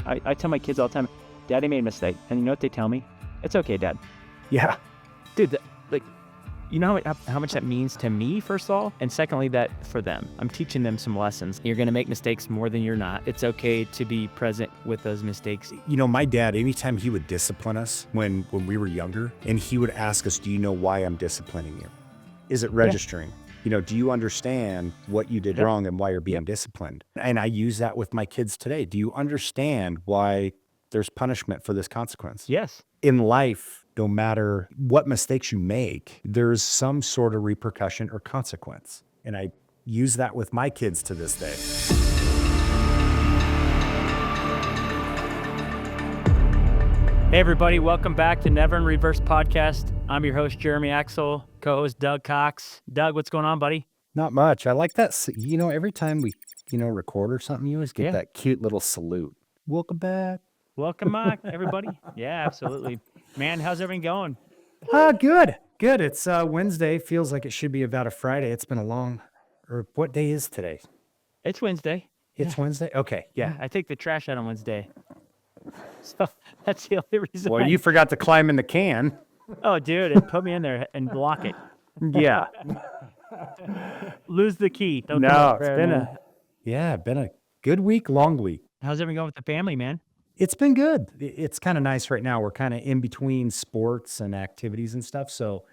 I tell my kids all the time, Daddy made a mistake. And you know what they tell me? It's okay, Dad. Yeah. Dude, you know how much that means to me, first of all? And secondly, that for them. I'm teaching them some lessons. You're going to make mistakes more than you're not. It's okay to be present with those mistakes. You know, my dad, anytime he would discipline us when we were younger, and he would ask us, do you know why I'm disciplining you? Is it registering? You know, do you understand what you did wrong and why you're being disciplined? And I use that with my kids today. Do you understand why there's punishment for this consequence? Yes. In life, no matter what mistakes you make, there's some sort of repercussion or consequence. And I use that with my kids to this day. Hey everybody, welcome back to Never in Reverse podcast. I'm your host, Jeremy Axel, co-host Doug Cox. Doug, what's going on, buddy? Not much. I like that. You know, every time we, record or something, you always get that cute little salute. Welcome back. Welcome back, everybody. Yeah, absolutely. Man, how's everything going? Good. It's Wednesday. Feels like it should be about a Friday. It's been or what day is today? It's Wednesday. It's Wednesday? Okay, yeah. I take the trash out on Wednesday. So that's the only reason. Well, you forgot to climb in the can. Oh, dude, and put me in there and lock it. Yeah. Lose the key. Don't it's been a good week, long week. How's everything going with the family, man? It's been good. It's kind of nice right now. We're kind of in between sports and activities and stuff. So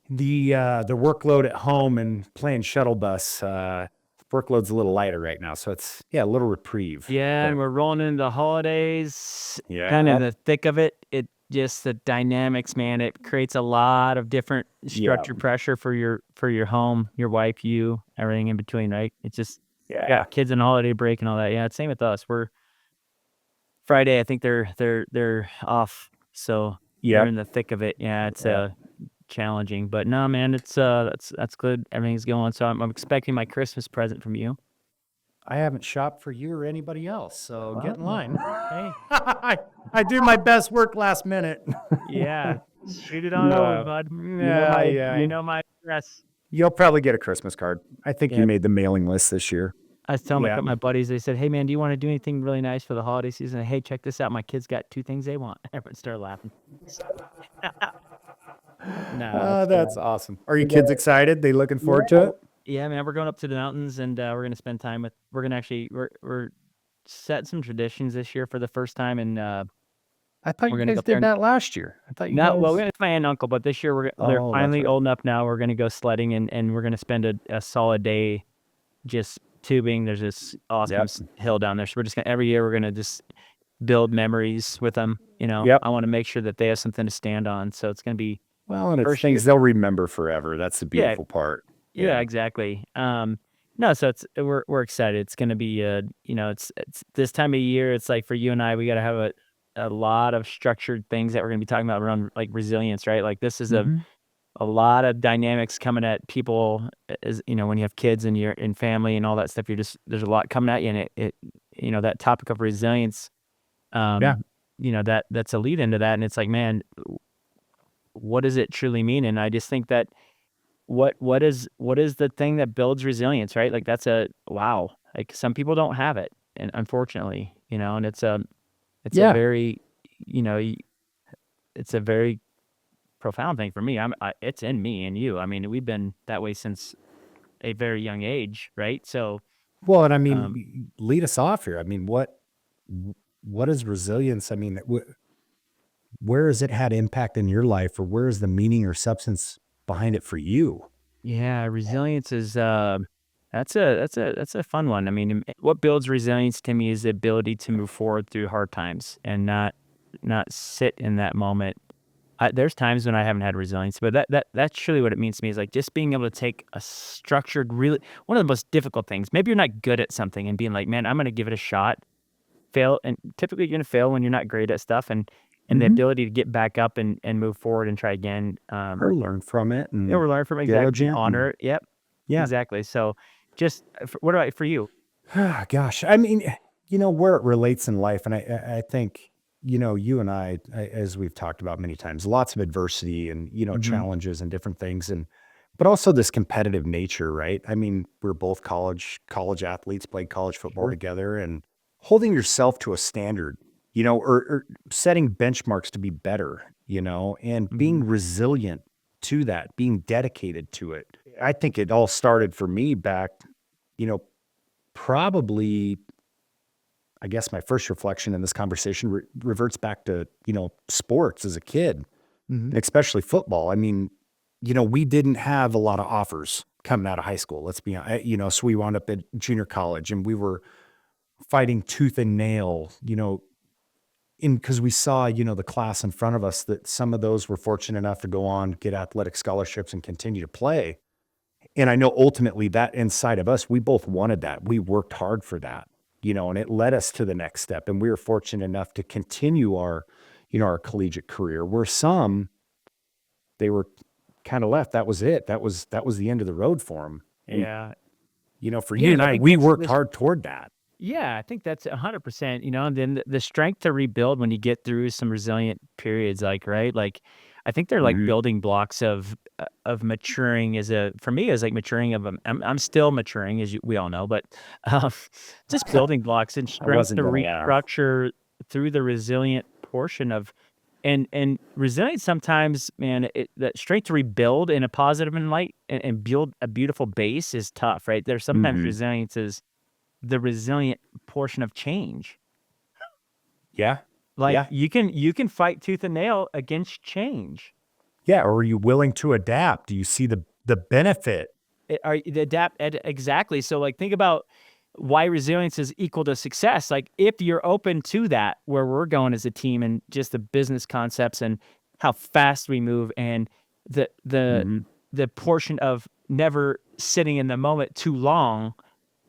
the workload at home and playing shuttle bus, workload's a little lighter right now. So it's, a little reprieve. Yeah, and we're rolling into the holidays. Yeah. Kind of the thick of it. It just the dynamics, man. It creates a lot of different structured pressure for your home, your wife, you, everything in between, right? It's just kids and holiday break and all that. Yeah, it's same with us. We're Friday, I think they're off, so they're in the thick of it. Yeah, it's challenging, but no, man, it's that's good. Everything's going. So I'm expecting my Christmas present from you. I haven't shopped for you or anybody else, so get in line. Hey, I do my best work last minute. Yeah, shoot it on over, bud. You know my address. You'll probably get a Christmas card. I think you made the mailing list this year. I was telling my buddies, they said, hey, man, do you want to do anything really nice for the holiday season? Hey, check this out. My kids got 2 things they want. Everyone started laughing. No, that's awesome. Are your kids excited? They looking forward to it? Yeah, man, we're going up to the mountains, and we're going to spend time with, we're set some traditions this year for the first time, and I thought you guys did that last year. I thought well, it's my aunt and uncle, but this year they're finally old enough now. We're going to go sledding, and we're going to spend a solid day just tubing. There's this awesome hill down there, so we're just gonna every year we're gonna just build memories with them. I want to make sure that they have something to stand on. So it's gonna be and it's things they'll remember forever. That's the beautiful part. Yeah, exactly. No, so we're excited. It's gonna be it's this time of year. It's like for you and I, we got to have a lot of structured things that we're gonna be talking about around like resilience, right? Like this is a lot of dynamics coming at people, as when you have kids and you're in family and all that stuff. There's a lot coming at you, and it that topic of resilience, that's a lead into that. And it's like, man, what does it truly mean? And I just think that what is the thing that builds resilience, right? Like that's like some people don't have it, and unfortunately, and it's a very, it's a very profound thing for me. It's in me and you. I mean, we've been that way since a very young age, right? So, well, and I mean, lead us off here. I mean, what is resilience? I mean, where has it had impact in your life, or where is the meaning or substance behind it for you? Yeah, resilience is that's a fun one. I mean, what builds resilience to me is the ability to move forward through hard times and not sit in that moment. There's times when I haven't had resilience, but that's truly what it means to me, is like just being able to take a structured, really one of the most difficult things. Maybe you're not good at something and being like, man, I'm going to give it a shot, fail. And typically you're going to fail when you're not great at stuff, and the ability to get back up and move forward and try again. Or learn from it. Or learn from it. Exactly. Honor it. Yep. Yeah. Exactly. So just, what about for you? Gosh, I mean, where it relates in life. And I think, you and I, as we've talked about many times, lots of adversity and, challenges and different things. But also this competitive nature, right? I mean, we're both college athletes, played college football together, and holding yourself to a standard, or setting benchmarks to be better, and being resilient to that, being dedicated to it. I think it all started for me back, probably, I guess my first reflection in this conversation reverts back to, sports as a kid, and especially football. I mean, we didn't have a lot of offers coming out of high school. Let's be honest, so we wound up at junior college and we were fighting tooth and nail, because we saw, the class in front of us, that some of those were fortunate enough to go on, get athletic scholarships and continue to play. And I know ultimately that inside of us, we both wanted that. We worked hard for that, and it led us to the next step. And we were fortunate enough to continue our collegiate career, where some, they were kind of left. That was it. That was the end of the road for them. Yeah. For you and I, we worked hard toward that. Yeah, I think that's 100%, and then the strength to rebuild when you get through some resilient periods, like, right? Like, I think they're like building blocks of maturing for me, as like maturing I'm still maturing, as we all know, but just building blocks and strength to restructure through the resilient portion of, and resilience sometimes, man, that strength to rebuild in a positive and light and build a beautiful base is tough, right? There's sometimes resilience is the resilient portion of change. Yeah. Like you can fight tooth and nail against change. Yeah. Or are you willing to adapt? Do you see the benefit? Exactly. So like, think about why resilience is equal to success. Like, if you're open to that, where we're going as a team, and just the business concepts and how fast we move, and the portion of never sitting in the moment too long,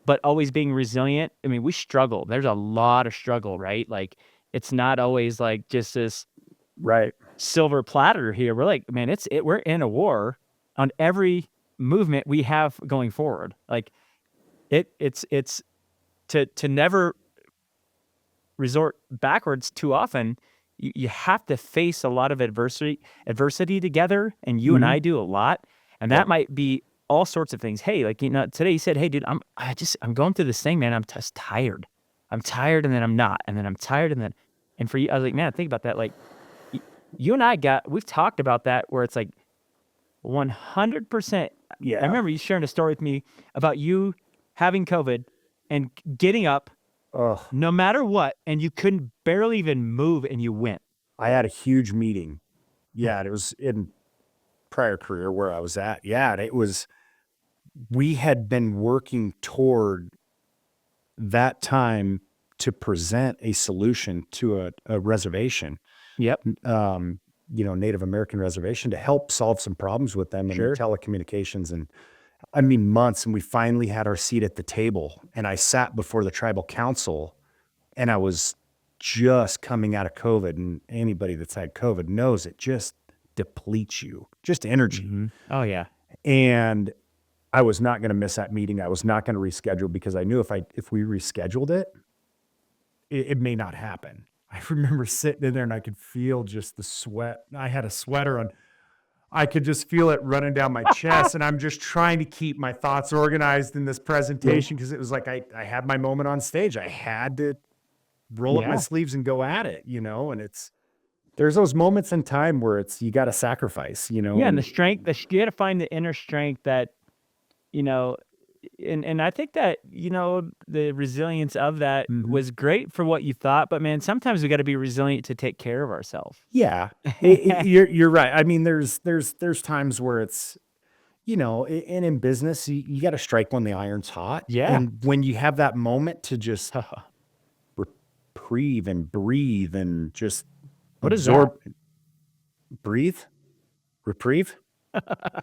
but always being resilient. I mean, we struggle. There's a lot of struggle, right? Like, it's not always like just this silver platter here. We're like, man, we're in a war on every movement we have going forward. Like, it's to never resort backwards too often. You have to face a lot of adversity together, and you and I do a lot, and that might be all sorts of things. Hey, like, today you said, hey, dude, I'm going through this thing, man. I'm just tired. I'm tired, and then I'm not, and then I'm tired, and for you, I was like, man, think about that. Like, you and we've talked about that, where it's like 100%. Yeah. I remember you sharing a story with me about you having COVID and getting up no matter what, and you couldn't barely even move, and you went. I had a huge meeting. Yeah, and it was in prior career where I was at. Yeah, and we had been working toward that time to present a solution to a reservation. Yep. Native American reservation, to help solve some problems with them in telecommunications, and I mean months. And we finally had our seat at the table, and I sat before the tribal council, and I was just coming out of COVID, and anybody that's had COVID knows it just depletes you, just energy. Oh yeah. And I was not going to miss that meeting. I was not going to reschedule, because I knew if we rescheduled it may not happen. I remember sitting in there, and I could feel just the sweat. I had a sweater on. I could just feel it running down my chest, and I'm just trying to keep my thoughts organized in this presentation, because it was like I had my moment on stage. I had to roll up my sleeves and go at it, and there's those moments in time where you got to sacrifice, Yeah, and the strength, you got to find the inner strength that, and I think that, the resilience of that was great for what you thought, but man, sometimes we got to be resilient to take care of ourselves. Yeah, you're right. I mean, there's times where it's, and in business, you got to strike when the iron's hot. Yeah. And when you have that moment to just reprieve and breathe and just absorb, breathe, reprieve.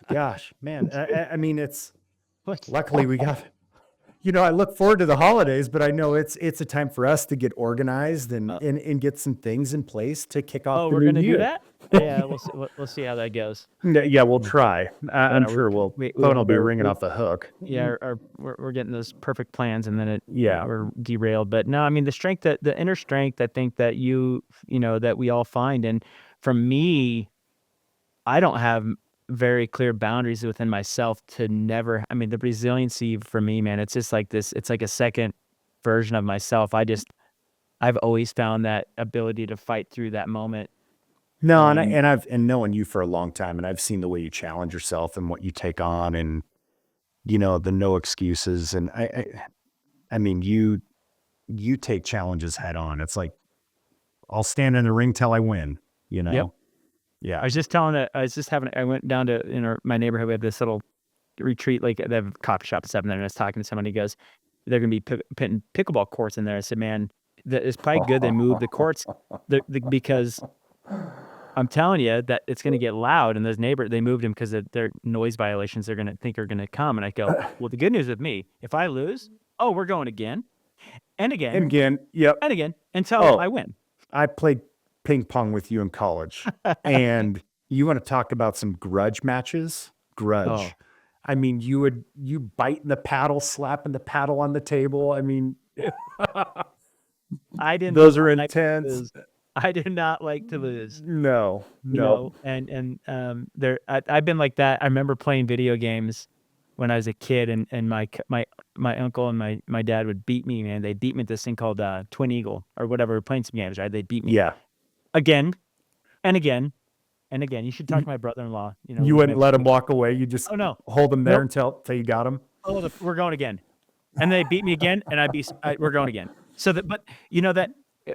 Gosh, man. I mean, luckily we got, I look forward to the holidays, but I know it's a time for us to get organized and get some things in place to kick off the new year. Oh, we're going to do that? Yeah, we'll see how that goes. Yeah, we'll try. I'm sure phone will be ringing off the hook. Yeah, we're getting those perfect plans, and then we're derailed. But no, I mean, the inner strength, I think that that we all find. And for me, I don't have very clear boundaries within myself to never, I mean, the resiliency for me, man, it's just like this, it's like a second version of myself. I've always found that ability to fight through that moment. No, Um, I've known you for a long time, and I've seen the way you challenge yourself and what you take on, and the no excuses. And I mean, you take challenges head on. It's like, I'll stand in the ring till I win. yep. Yeah. I went down to my neighborhood. We have this little retreat, like they have a coffee shop and stuff in there. And I was talking to somebody. He goes, "They're going to be putting pickleball courts in there." I said, "Man, it's probably good they move the courts because I'm telling you that it's going to get loud." And those neighbors, they moved them because of their noise violations. They're going to think are going to come. And I go, "Well, the good news with me, if I lose, oh, we're going again and again And again, yep. and again until Oh, I win." I played ping pong with you in college, and you want to talk about some grudge matches? Grudge. Oh, I mean, you biting the paddle, slapping the paddle on the table. I mean, I did those not are like to intense. lose. I did not like to lose. No, no. I've been like that. I remember playing video games when I was a kid, and my uncle and my dad would beat me, man. They beat me at this thing called Twin Eagle or whatever. We're playing some games, right? They beat me Yeah. again and again and again. You should talk to my brother-in-law. You wouldn't let him walk away. You just Oh no, hold him there nope. until you got him. Oh, we're going again, and they beat me again, and we're going again. So that, but that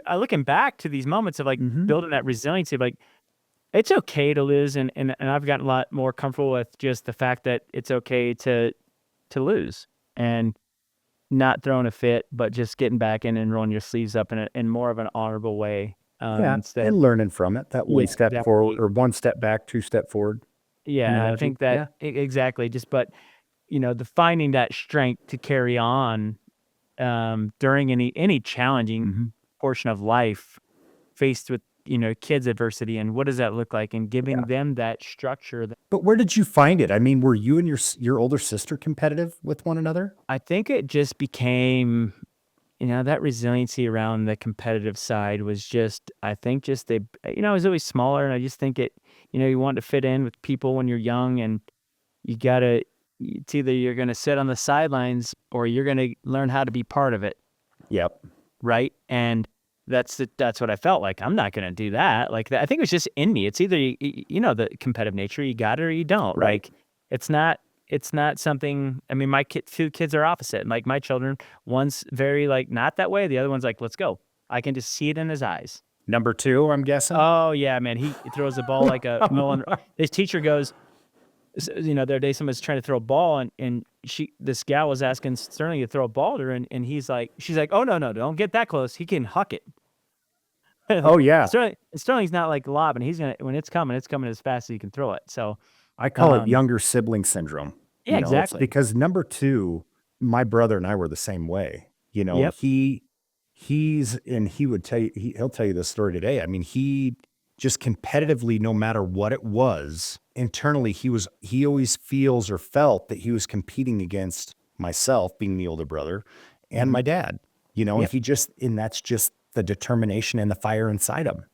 I looking back to these moments of like building that resiliency, like it's okay to lose, and I've gotten a lot more comfortable with just the fact that it's okay to lose and not throwing a fit, but just getting back in and rolling your sleeves up in more of an honorable way. Yeah, Instead, and learning from it. That one step forward, exactly. or one step back, two step forward. Yeah, I Analogy. think that exactly. Just but the finding that strength to carry on during any challenging portion of life faced with kids adversity, and what does that look like, and giving them that structure. But where did you find it? I mean, were you and your older sister competitive with one another? I think it just became that resiliency around the competitive side was just, I think just I was always smaller, and I just think you want to fit in with people when you're young, and it's either you're going to sit on the sidelines or you're going to learn how to be part of it. Yep. Right. And that's what I felt like. I'm not going to do that. Like that. I think it was just in me. It's either, the competitive nature, you got it or you don't. Right. Like it's not something, I mean, my two kids are opposite. Like my children, one's very like, not that way. The other one's like, let's go. I can just see it in his eythis. Number two, I'm guessing. Oh yeah, man. He throws the ball like a melon. His teacher goes, the other day someone was trying to throw a ball, and this gal was asking Sterling to throw a ball to her, and she's like, oh no, don't get that close. He can huck it. Oh yeah. Sterling's not like lobbing. He's when it's coming as fast as he can throw it. So I call it younger sibling syndrome. Yeah, exactly. It's because number two, my brother and I were the same way. Yep. He would tell you, he'll tell you this story today. I mean, he just competitively, no matter what it was, internally, he always feels or felt that he was competing against myself, being the older brother, and my dad, and and that's just the determination and the fire inside him,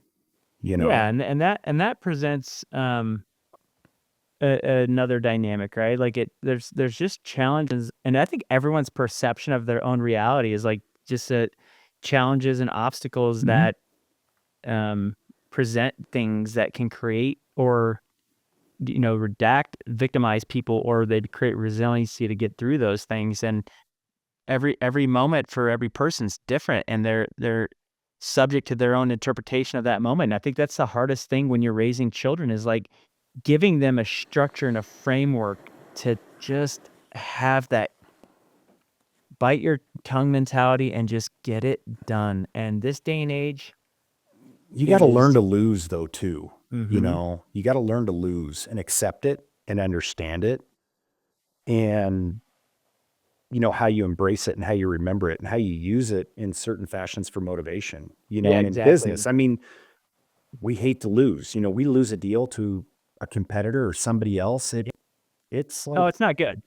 Yeah. And that presents, another dynamic, right? Like there's just challenges, and I think everyone's perception of their own reality is like just challenges and obstacles that present things that can create or redact, victimize people, or they create resiliency to get through those things. And every moment for every person's different, and they're subject to their own interpretation of that moment. And I think that's the hardest thing when you're raising children, is like giving them a structure and a framework to just have that bite your tongue mentality and just get it done. And this day and age, you got to learn to lose though too. You got to learn to lose and accept it and understand it, and how you embrace it and how you remember it and how you use it in certain fashions for motivation. And in business, I mean, we hate to lose. We lose a deal to a competitor or somebody else. It's like, oh, it's not good.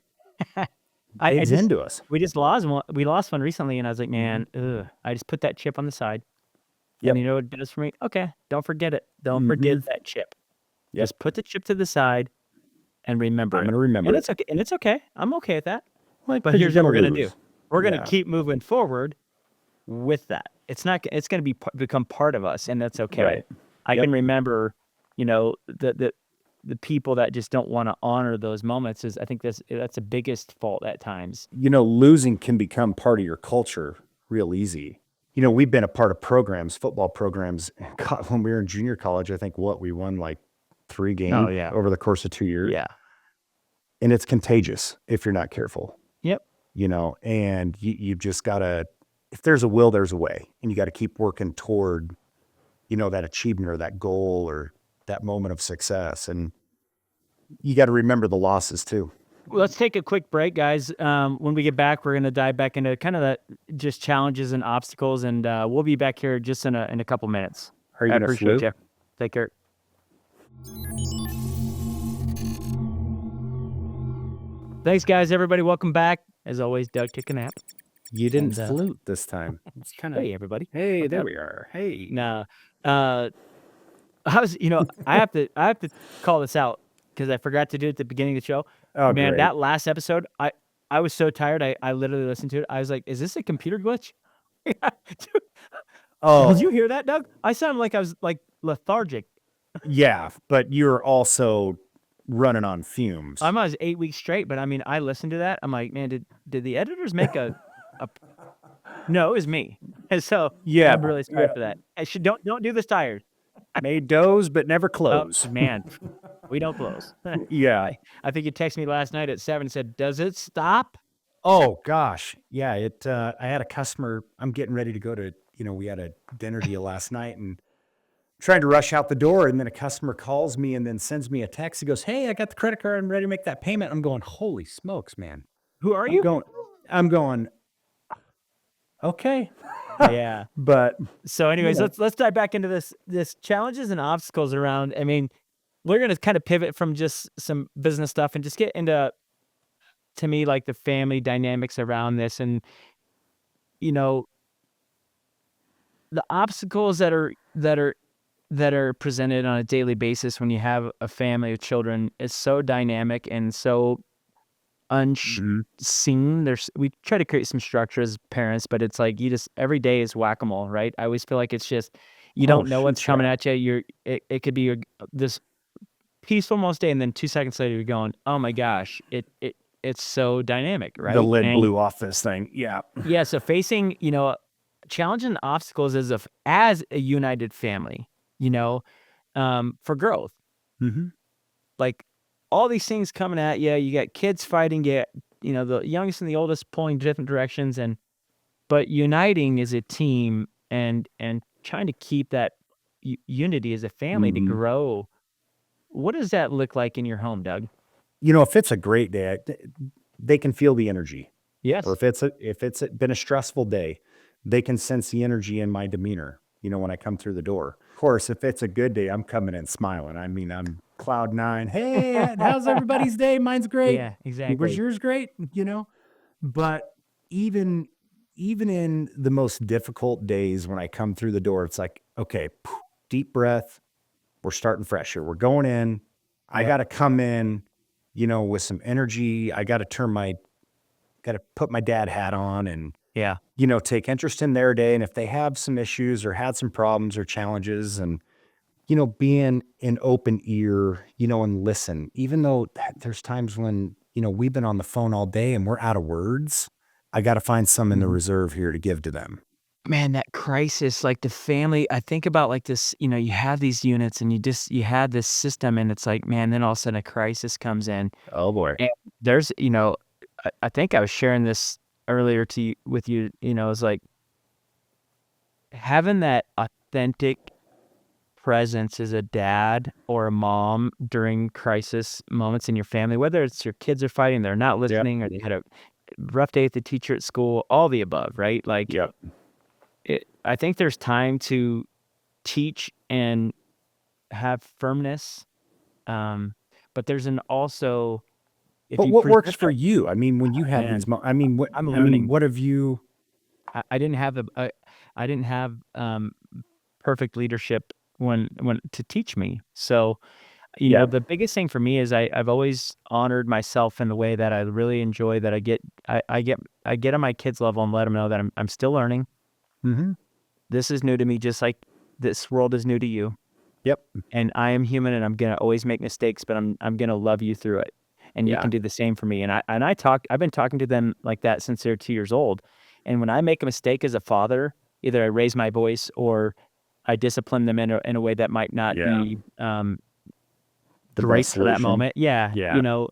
it's into us. We just lost one. We lost one recently, and I was like, man, I just put that chip on the side. Yep. And you know what it does for me? Okay, don't forget it. Don't forget that chip. Yep. Just put the chip to the side and remember. I'm going to remember it. It's okay. And it's okay. I'm okay with that. Well, but here's what we're going to do. We're going to keep moving forward with that. it's not. It's going to become part of us, and that's okay. Right. I Yep. can remember, the people that just don't want to honor those moments. I think that's the biggest fault at times. Losing can become part of your culture real easy. We've been a part of programs, football programs. God, when we were in junior college, I think we won like 3 games over the course of 2 years. Yeah. And it's contagious if you're not careful. Yep. And you've just got to, if there's a will, there's a way. And you got to keep working toward, that achievement or that goal or that moment of success. And you got to remember the losses too. Well, let's take a quick break, guys. When we get back, we're going to dive back into kind of that just challenges and obstacles, and we'll be back here just in a couple minutes. Are you I going to appreciate flu? you. Take care. Thanks, guys. Everybody, welcome back. As always, Doug took a nap. You didn't flute this time. It's kind of, hey, everybody. Hey, there we are. Hey. Nah, I was, I have to call this out because I forgot to do it at the beginning of the show. Oh, man, great. that last episode, I was so tired. I literally listened to it. I was like, is this a computer glitch? Dude, Oh, did you hear that, Doug? I sounded like I was like lethargic. yeah, but you're also running on fumes. I was 8 weeks straight, but I mean, I listened to that. I'm like, man, did the editors make a No, it was me. And so Yeah, I'm really sorry for that. I don't do this tired. Made doze, but never Oh, close. man, we don't close. Yeah. I think you texted me last night at 7 and said, does it stop? Oh gosh. Yeah. I had a customer, I'm getting ready to go to, we had a dinner deal last night and trying to rush out the door. And then a customer calls me and then sends me a text. He goes, hey, I got the credit card. I'm ready to make that payment. I'm going, holy smokes, man. Who are you? I'm going, okay. Yeah. But So anyways, let's dive back into this challenges and obstacles around. I mean, we're going to kind of pivot from just some business stuff and just get into, to me, like the family dynamics around this, and the obstacles that are presented on a daily basis when you have a family of children is so dynamic and so unseen. We try to create some structure as parents, but it's like every day is whack-a-mole, right? I always feel like it's just you don't know what's coming at you. It could be this peaceful most day, and then 2 seconds later you're going, oh my gosh, it's so dynamic, right? the lid blew off this thing. Yeah. Yeah. So facing challenging and obstacles as a united family, for growth. Mm-hmm. Like all these things coming at you. You got kids fighting, the youngest and the oldest pulling different directions, but uniting as a team and trying to keep that unity as a family to grow. What does that look like in your home, Doug? If it's a great day, they can feel the energy. Yes. Or if it's been a stressful day, they can sense the energy in my demeanor, when I come through the door. Of course, if it's a good day, I'm coming in smiling. I mean, I'm cloud 9. Hey, how's everybody's day? Mine's great. Yeah, exactly. Was yours great? But even in the most difficult days when I come through the door, it's like, okay, deep breath. We're starting fresh here. We're going in. I got to come in, with some energy. I got to put my dad hat on and, Yeah. take interest in their day. And if they have some issues or had some problems or challenges and, being an open ear, and listen, even though there's times when, we've been on the phone all day and we're out of words, I got to find some in the reserve here to give to them. Man, that crisis, like the family, I think about like this, you have these units and you had this system and it's like, man, then all of a sudden a crisis comes in. Oh boy. And there's, I think I was sharing this earlier with you, it's like having that authentic presence as a dad or a mom during crisis moments in your family, whether it's your kids are fighting, they're not listening, or they had a rough day with the teacher at school, all the above, right? Like, I think there's time to teach and have firmness, but there's also. But what works for you? I mean, when you have these, I'm learning. What have you? I didn't have perfect leadership when to teach me. So, the biggest thing for me is I've always honored myself in the way that I really enjoy that I get on my kids' level and let them know that I'm still learning. Mm-hmm. this is new to me, just like this world is new to you. Yep. And I am human, and I'm gonna always make mistakes, but I'm gonna love you through it, and you Yeah. can do the same for me. And I've been talking to them like that since they're 2 years old. And when I make a mistake as a father, either I raise my voice or I discipline them in a way that might not Yeah. be The great best for that solution. moment. Yeah, Yeah.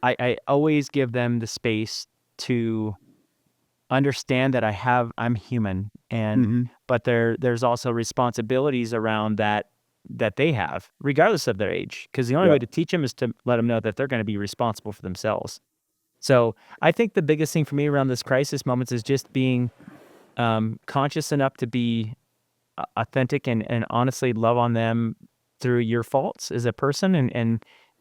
I always give them the space to understand that I'm human, but there's also responsibilities around that they have, regardless of their age. Because the only way Yep. to teach them is to let them know that they're gonna be responsible for themselves. So, I think the biggest thing for me around this crisis moments is just being, conscious enough to be authentic and honestly love on them through your faults as a person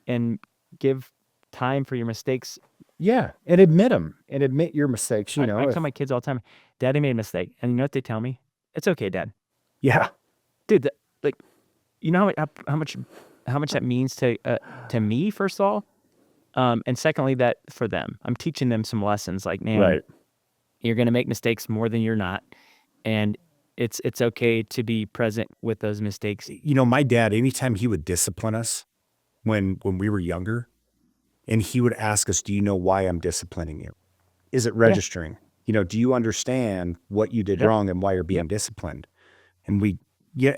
and give time for your mistakes. Yeah. And admit them and admit your mistakes, I if tell my kids all the time, "Daddy made a mistake," and you know what they tell me? "It's okay, Dad." yeah. Dude, like, you know how much that means to me, first of all, and secondly, that for them. I'm teaching them some lessons like, "Man, Right. you're gonna make mistakes more than you're not, and it's okay to be present with those mistakes." My dad, anytime he would discipline us when we were younger, and he would ask us, do you know why I'm disciplining you? Is it Yeah. registering? Do you understand what you did Yep. wrong and why you're Yep. being disciplined? And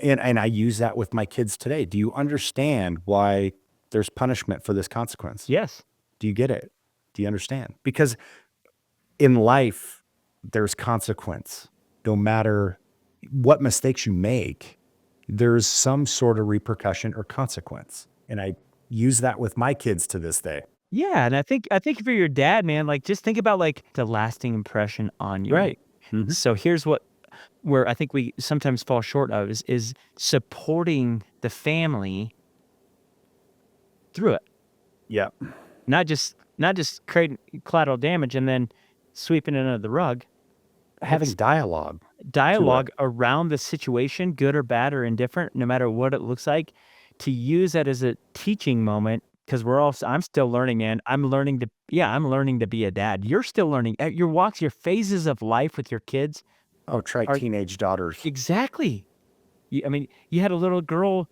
and I use that with my kids today. Do you understand why there's punishment for this consequence? Yes. Do you get it? Do you understand? Because in life, there's consequence. No matter what mistakes you make, there's some sort of repercussion or consequence. And I use that with my kids to this day. Yeah, and I think for your dad, man, like, just think about, like, the lasting impression on you. Right. Mhm. So here's where I think we sometimes fall short of is supporting the family through it. Yeah. Not just creating collateral damage and then sweeping it under the rug. Having It's dialogue to it. dialogue around the situation, good or bad or indifferent, no matter what it looks like, to use that as a teaching moment because I'm still learning, man. I'm learning to be a dad. You're still learning. Your phases of life with your kids Oh, try are teenage daughters. exactly. You had a little girl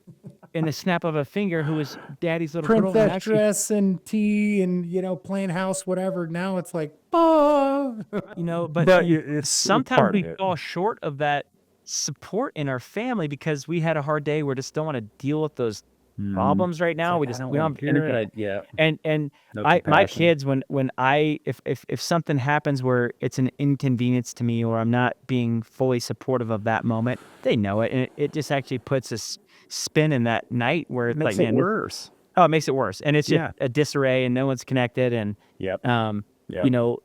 in the snap of a finger who was daddy's little girl, and now Princess dress and tea and, playing house, whatever. Now it's like, but but it's sometimes part of we it. fall short of that support in our family because we had a hard day. We just don't want to deal with those problems right It's now. like, We I just don't we don't want have to hear anything. it. Yeah. And No my compassion. kids, when I if something happens where it's an inconvenience to me or I'm not being fully supportive of that moment, they know it, and it just actually puts a spin in that night where It it's like, makes it man, worse. oh, it makes it worse, and it's just Yeah. a disarray, and no one's connected, and Yep. um, Yep.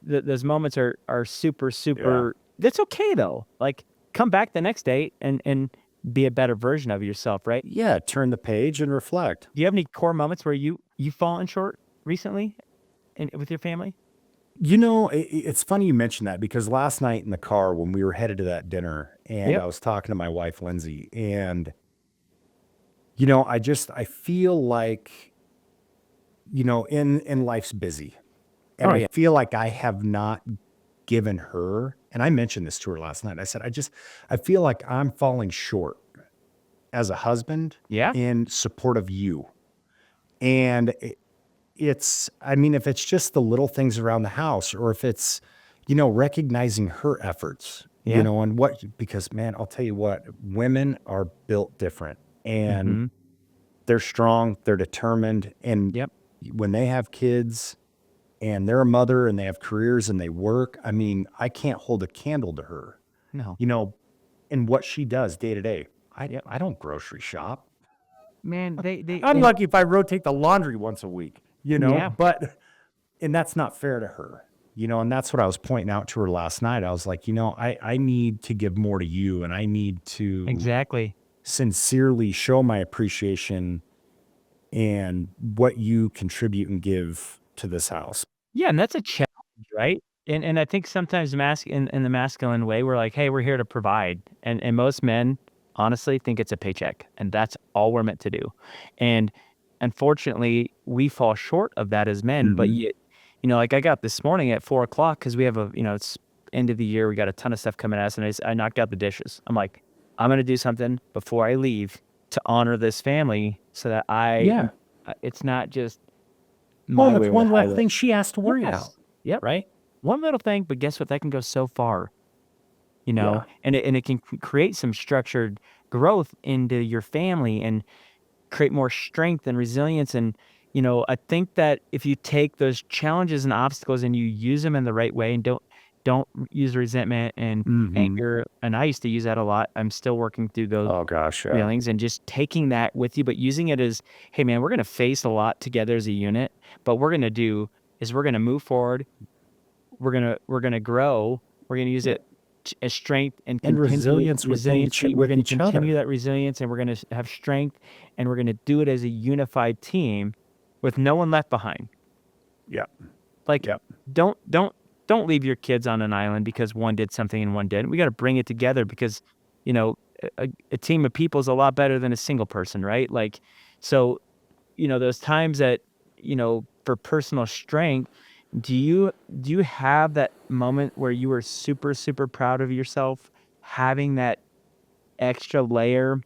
those moments are super Yeah. super. That's okay though. Like, come back the next day and be a better version of yourself, right? Yeah. Turn the page and reflect. Do you have any core moments where you've fallen short recently with your family? It's funny you mentioned that because last night in the car when we were headed to that dinner and Yep. I was talking to my wife, Lindsay, and, I feel like, in life's busy and Oh I yeah. feel like I have not given her, and I mentioned this to her last night. I said, I feel like I'm falling short as a husband Yeah. in support of you. And if it's just the little things around the house or if it's, recognizing her efforts, Yeah. because man, I'll tell you what, women are built different and Mm-hmm. they're strong, they're determined. And Yep. when they have kids and they're a mother and they have careers and they work, I can't hold a candle to her, No. in what she does day to day. Yep. I don't grocery shop. Man, I'm lucky if I rotate the laundry once a week, Yeah. and that's not fair to her, and that's what I was pointing out to her last night. I was like, I need to give more to you and I need to Exactly. sincerely show my appreciation and what you contribute and give to this house. Yeah, and that's a challenge, right? And I think sometimes in the masculine way, we're like, "Hey, we're here to provide," and most men honestly think it's a paycheck, and that's all we're meant to do. And unfortunately, we fall short of that as men. But Mhm. yet, like I got this morning at 4 o'clock because we have it's end of the year, we got a ton of stuff coming at us, and I knocked out the dishes. I'm like, I'm gonna do something before I leave to honor this family, so that it's not just Well, my that's way or the one less highway. thing she has to worry about, Yes. Yep. right? One little thing, but guess what? That can go so far, Yeah. and it can create some structured growth into your family and create more strength and resilience. And, I think that if you take those challenges and obstacles and you use them in the right way and don't use resentment and Mhm. anger. And I used to use that a lot. I'm still working through those Oh gosh, yeah. feelings and just taking that with you, but using it as, hey man, we're going to face a lot together as a unit, but we're going to do is we're going to move forward. We're going to grow. We're going to use Yeah. it as strength and And continue resilience resiliency. We're with going to each other. continue that resilience, and we're going to have strength, and we're going to do it as a unified team with no one left behind. Yeah. Like, Yep. don't leave your kids on an island because one did something and one didn't. We got to bring it together because, a team of people is a lot better than a single person, right? Like, so, those times that, for personal strength, do you have that moment where you were super, super proud of yourself, having that extra layer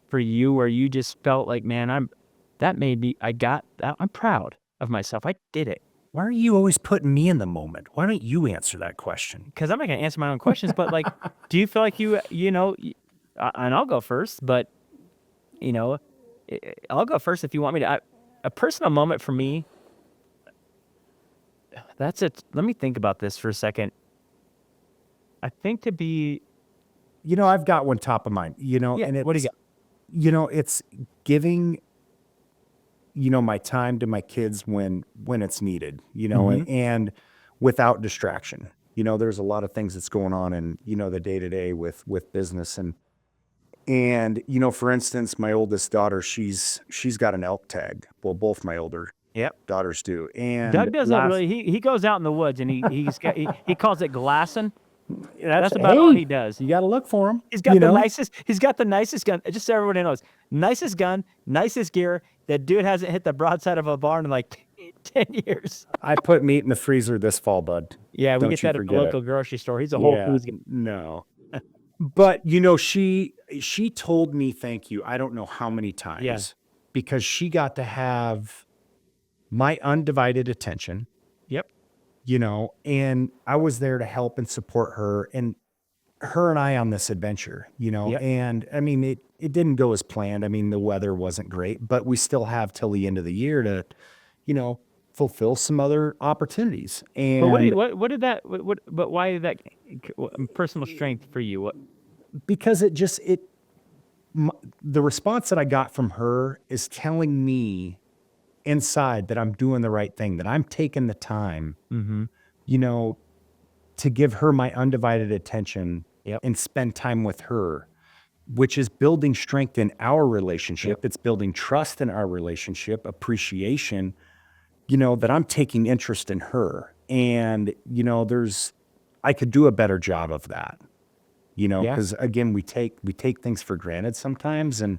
for you where you just felt like, man, I got that. I'm proud of myself. I did it. Why are you always putting me in the moment? Why don't you answer that question? Because I'm not gonna answer my own questions, but like, do you feel like and I'll go first, but I'll go first if you want me to. A personal moment for me. That's it. Let me think about this for a second. I think to be, I've got one top of mind, yeah. and What do you got? it's giving, my time to my kids when it's needed, Mhm. and without distraction. There's a lot of things that's going on in, the day to day with business and, for instance, my oldest daughter, she's got an elk tag. Well, both my older Yep. daughters do. And Doug does that last, really. He goes out in the woods and he calls it glassing. that's, That's about all he hey, does. you got to look for them, He's got the nicest gun. Just so everybody knows, nicest gun, nicest gear. That dude hasn't hit the broadside of a barn in like 10 years. I put meat in the freezer this fall, bud. Yeah, we Don't get you that at the forget it. local grocery store. He's a Whole Yeah, Foods guy. no. But she told me thank you. I don't know how many times because she got to have my undivided attention, Yep. and I was there to help and support her and I on this adventure, Yep. and I mean, it didn't go as planned. I mean, the weather wasn't great, but we still have till the end of the year to, fulfill some other opportunities. But And what did that but why did that personal strength for you? What? because the response that I got from her is telling me inside that I'm doing the right thing, that I'm taking the time, Mm-hmm. to give her my undivided attention Yep. and spend time with her, which is building strength in our relationship. Yep. It's building trust in our relationship, appreciation, that I'm taking interest in her. And, I could do a better job of that, Yeah. because again, we take things for granted sometimes. And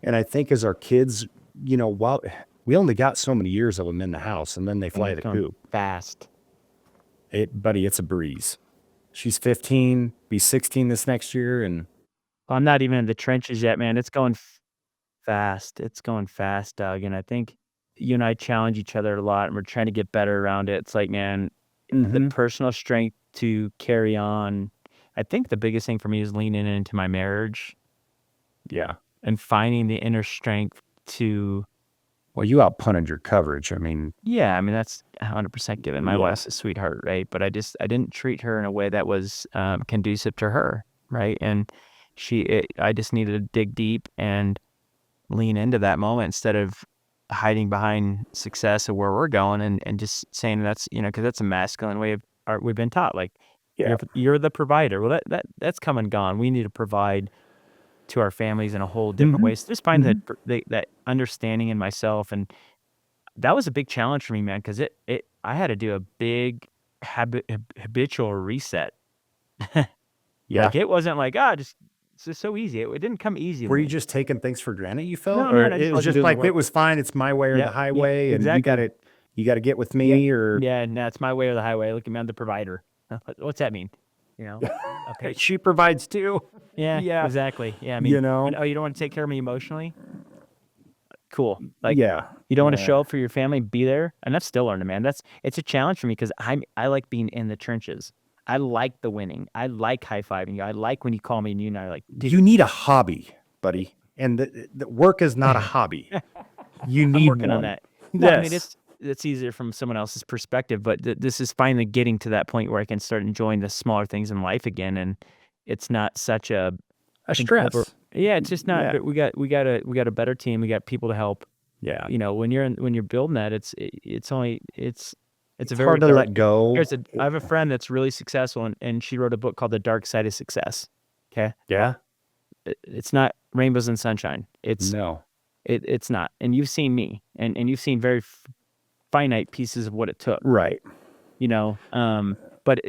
I think as our kids, while we only got so many years of them in the house and then they fly the Going coop. fast. Buddy, it's a breeze. She's 15, be 16 this next year. And I'm not even in the trenches yet, man. It's going fast. It's going fast, Doug. And I think you and I challenge each other a lot, and we're trying to get better around it. It's like, man, the personal strength to carry on. I think the biggest thing for me is leaning into my marriage yeah. and finding the inner strength to, Well, you outpunted your coverage. I mean, yeah, I mean, that's 100% given. My Yeah. wife's a sweetheart, right? But I didn't treat her in a way that was conducive to her, right? And I just needed to dig deep and lean into that moment instead of hiding behind success of where we're going and just saying that's, because that's a masculine way of art we've been taught. Like, Yeah. you're the provider. Well, that's come and gone. We need to provide to our families in a whole different way. So just find that understanding in myself. And that was a big challenge for me, man, because I had to do a big habitual reset. Yeah. Like, it wasn't like, it's just so easy. It didn't come easy. Were you just taking things for granted, you felt? No, or man, I just it was wasn't just doing the like, work. it was fine. It's my way or Yeah, the yeah, highway. And exactly. you got to get with me or Yeah, no, it's my way or the highway. Look at me, I'm the provider. What's that mean? You know? Okay. She provides too. Yeah, Yeah. exactly. Yeah, I mean, You know? oh, you don't want to take care of me emotionally? Cool. Like, Yeah. you don't want to Yeah. show up for your family, be there, and I've still learned, man. It's a challenge for me because I like being in the trenches. I like the winning. I like high fiving you. I like when you call me and you and I are like, dude, You need a hobby, buddy. And the work is not a hobby. You I'm need working on one. that. Well, I mean, Yes. it's easier from someone else's perspective, but this is finally getting to that point where I can start enjoying the smaller things in life again, and it's not such A an over. stress. Yeah, it's just not. Yeah. But we got a better team. We got people to help. Yeah. You know, when you're building that, it's a It's very hard to dark. let go. I have a friend that's really successful, and she wrote a book called The Dark Side of Success. Okay, Yeah. it's not rainbows and sunshine. No. It's not. And you've seen me, and you've seen very finite pieces of what it took. Right. You know, but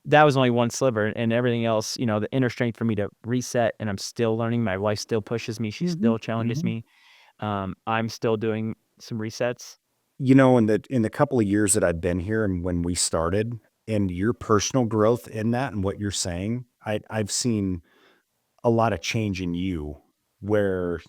that was only one sliver, and everything else. You know, the inner strength for me to reset, and I'm still learning. My wife still pushes me. She still challenges me. I'm still doing some resets. You know, in the couple of years that I've been here and when we started, and your personal growth in that and what you're saying, I've seen a lot of change in you where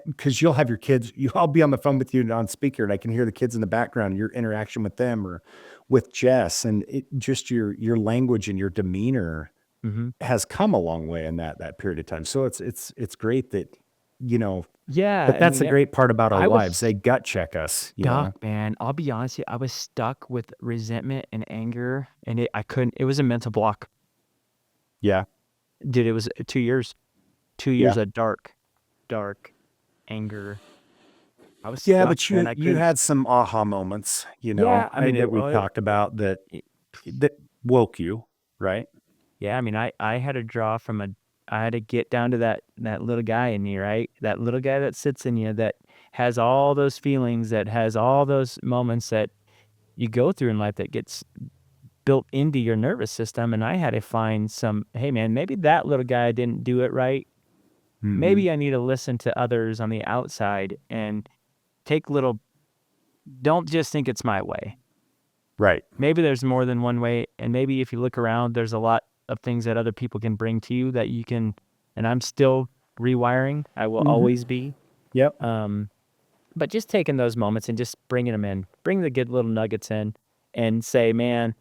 because you'll have your kids, I'll be on the phone with you and on speaker, and I can hear the kids in the background, your interaction with them or with Jess, and it just your language and your demeanor Mm-hmm. has come a long way in that period of time. So it's great that, Yeah, but I that's mean, the great part about our I lives. was They gut check us, stuck, man. I'll be honest with you, I was stuck with resentment and anger, and I couldn't. It was a mental block, Yeah. dude. It was 2 years, 2 years Yeah. of dark anger. I was Yeah, stuck, but man. you I you couldn't. had some aha moments, Yeah, I mean, that we've talked about that woke you, right? yeah, I mean, I had to draw from I had to get down to that little guy in you, right? That little guy that sits in you that has all those feelings, that has all those moments that you go through in life that gets built into your nervous system. And I had to find hey man, maybe that little guy didn't do it right. Mhm. Maybe I need to listen to others on the outside and don't just think it's my way. Right. Maybe there's more than one way. And maybe if you look around, there's a lot of things that other people can bring to you that you can, and I'm still rewiring. I will Mhm. always be. Yep. But just taking those moments and just bringing them in, bring the good little nuggets in and say, man,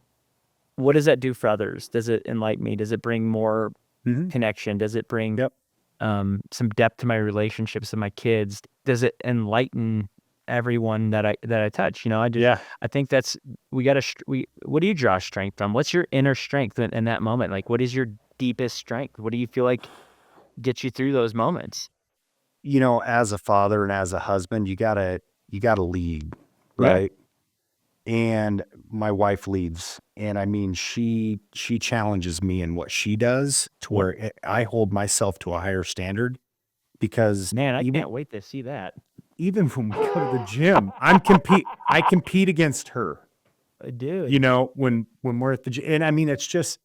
what does that do for others? Does it enlighten me? Does it bring more Mhm. connection? Does it bring Yep. some depth to my relationships with my kids? Does it enlighten everyone that I touch? You know, Yeah. I think what do you draw strength from? What's your inner strength in that moment? Like, what is your deepest strength? What do you feel like gets you through those moments? As a father and as a husband, you gotta lead, Yeah. right? And my wife leads, and I mean, she challenges me in what she does to Yep. where I hold myself to a higher standard because Man, I even can't wait to see that. even when we go to the gym, I compete against her. Dude. When we're at the gym, and I mean, it's just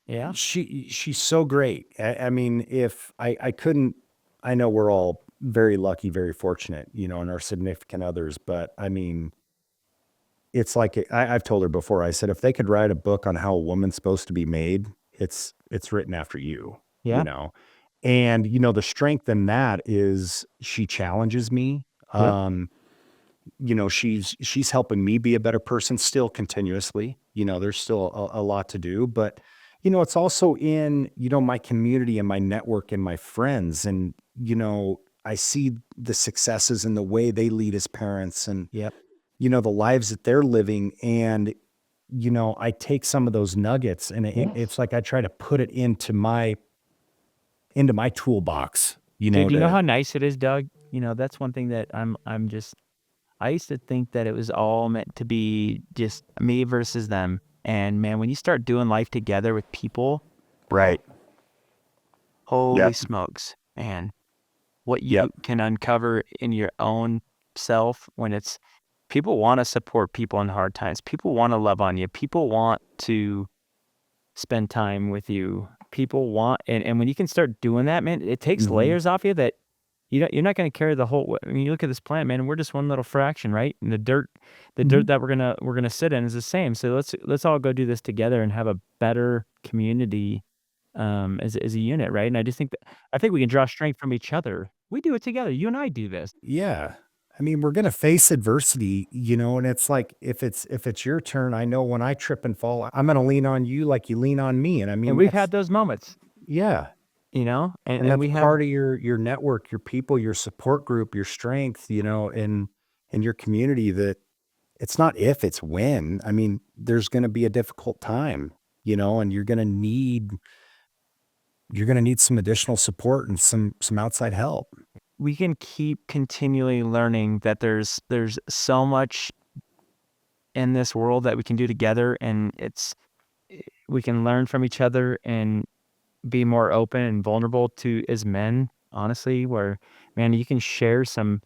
Yeah. she's so great. I mean, if I couldn't, I know we're all very lucky, very fortunate, in our significant others, but I mean, it's like I've told her before. I said if they could write a book on how a woman's supposed to be made, it's written after you, Yeah. and the strength in that is she challenges me. Yep. She's helping me be a better person still continuously. There's still a lot to do, but it's also in, my community and my network and my friends. And, I see the successes and the way they lead as parents and, Yep. the lives that they're living. And, I take some of those nuggets and it's like I try to put it into my toolbox, Dude, you know to how nice it is, Doug? You know, that's one thing that I used to think that it was all meant to be just me versus them. And man, when you start doing life together with people, right. holy Yep. smokes, man, what you Yep. can uncover in your own self when people want to support people in hard times. People want to love on you. People want to spend time with you. People want, and when you can start doing that, man, it takes Mhm. layers off you that You're not going to carry the whole. I mean, you look at this plant, man. And we're just one little fraction, right? And the dirt that we're gonna sit in is the same. So let's all go do this together and have a better community, as a unit, right? And I think we can draw strength from each other. We do it together. You and I do this, Yeah. I mean, we're going to face adversity, and it's like if it's your turn, I know when I trip and fall, I'm going to lean on you like you lean on me. And I and mean, we've had those moments, yeah. And and that's we have. part of your network, your people, your support group, your strength, in your community, that it's not if, it's when. I mean, there's going to be a difficult time, and you're going to need some additional support and some outside help. We can keep continually learning that there's so much in this world that we can do together, and we can learn from each other and be more open and vulnerable to as men, honestly, where, man, you can share some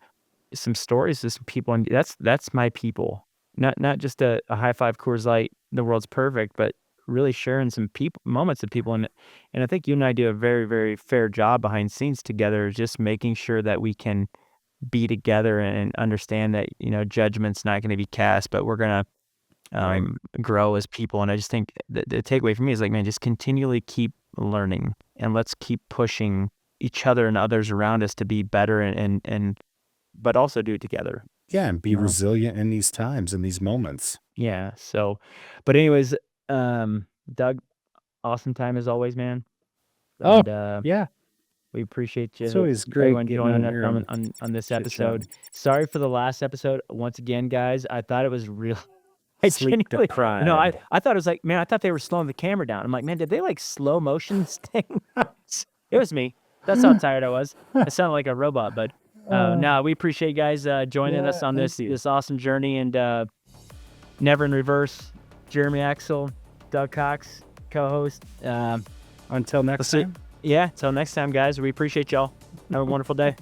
stories to some people, and that's my people. Not just a high five Coors Light, the world's perfect, but really sharing some people moments of people. And I think you and I do a very, very fair job behind scenes together, just making sure that we can be together and understand that, judgment's not gonna be cast, but we're gonna Right. grow as people. And I just think the takeaway for me is like, man, just continually keep learning, and let's keep pushing each other and others around us to be better, and but also do it together. Yeah. And be You know? resilient in these times, in these moments. Yeah. So, but anyways, Doug, awesome time as always, man. Oh, And yeah. we appreciate It's you, always great everyone getting joining on us here on and this chit episode. chatting. Sorry for the last episode. Once again, guys, I thought it was real. I Sleep genuinely, deprived. I thought it was like, man, I thought they were slowing the camera down. I'm like, man, did they like slow motion this thing? It was me. That's how tired I was. I sounded like a robot, but no, we appreciate you guys joining us Yeah, on thank you. this awesome journey. And Never in Reverse, Jeremy Axel, Doug Cox, co-host. Until next Let's see. time. Yeah, till next time, guys. We appreciate y'all. Have a wonderful day.